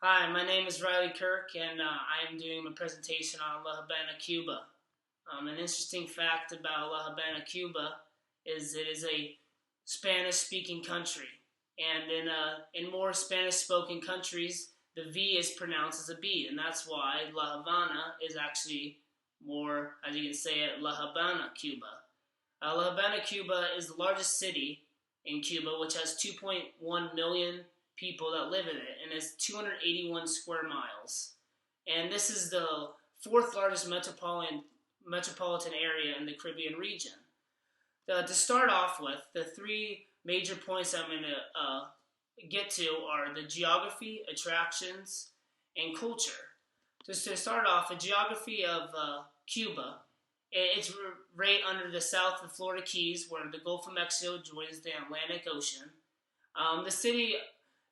Hi, my name is Riley Kirk, and I am doing a presentation on La Habana, Cuba. An interesting fact about La Habana, Cuba is it is a Spanish-speaking country, and in more Spanish-spoken countries, the V is pronounced as a B, and that's why La Habana is actually more, as you can say it, La Habana, Cuba. La Habana, Cuba is the largest city in Cuba, which has 2.1 million people that live in it, and it's 281 square miles. And this is the fourth largest metropolitan area in the Caribbean region. To start off with, the three major points I'm going to get to are the geography, attractions, and culture. Just to start off, the geography of Cuba, it's right under the south of the Florida Keys, where the Gulf of Mexico joins the Atlantic Ocean. The city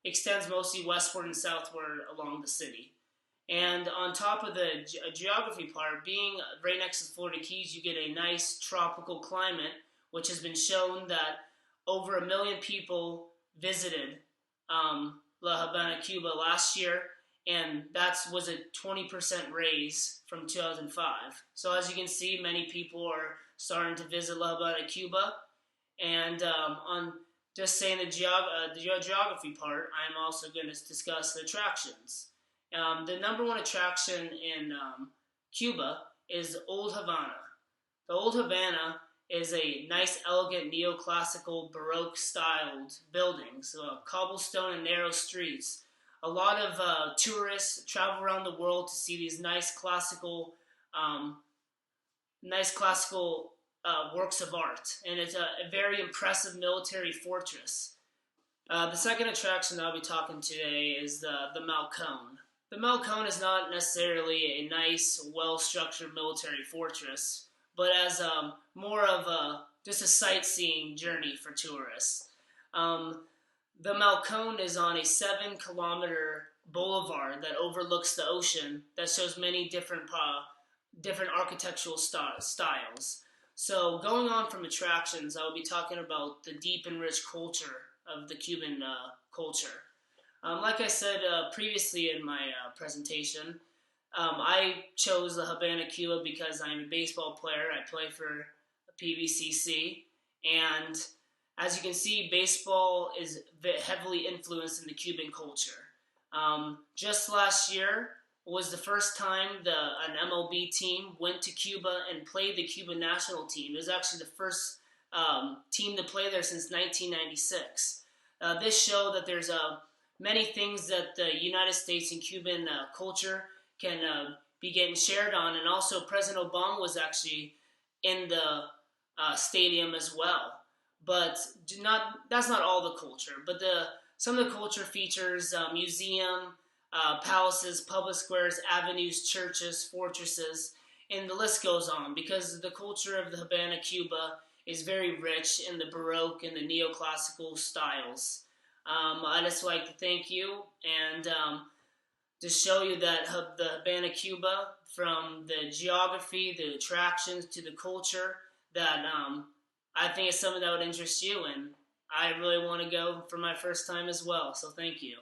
extends mostly westward and southward along the city. And on top of the geography part, being right next to the Florida Keys, you get a nice tropical climate, which has been shown that over 1 million people visited La Habana, Cuba last year, and that was a 20% raise from 2005. So as you can see, many people are starting to visit La Habana, Cuba, and on just saying the geography part, I'm also going to discuss the attractions. The number one attraction in Cuba is Old Havana. The Old Havana is a nice, elegant, neoclassical, Baroque-styled building, so cobblestone and narrow streets. A lot of tourists travel around the world to see these nice classical works of art, and it's a very impressive military fortress. The second attraction that I'll be talking today is the Malcone. The Malcone is not necessarily a nice, well-structured military fortress, but as more of just a sightseeing journey for tourists. The Malcone is on a 7-kilometer boulevard that overlooks the ocean that shows many different architectural styles. So going on from attractions, I will be talking about the deep and rich culture of the Cuban culture. Like I said previously in my presentation, I chose La Habana, Cuba because I'm a baseball player. I play for PVCC, and as you can see, baseball is heavily influenced in the Cuban culture. Just last year was the first time an MLB team went to Cuba and played the Cuban national team. It was actually the first team to play there since 1996. This showed that there's many things that the United States and Cuban culture can be getting shared on, and also President Obama was actually in the stadium as well. But that's not all the culture. But some of the culture features museum, palaces, public squares, avenues, churches, fortresses, and the list goes on, because the culture of the Habana, Cuba is very rich in the Baroque and the neoclassical styles. I'd just like to thank you and to show you that the Habana, Cuba, from the geography, the attractions, to the culture, that I think it's something that would interest you, and I really want to go for my first time as well, so thank you.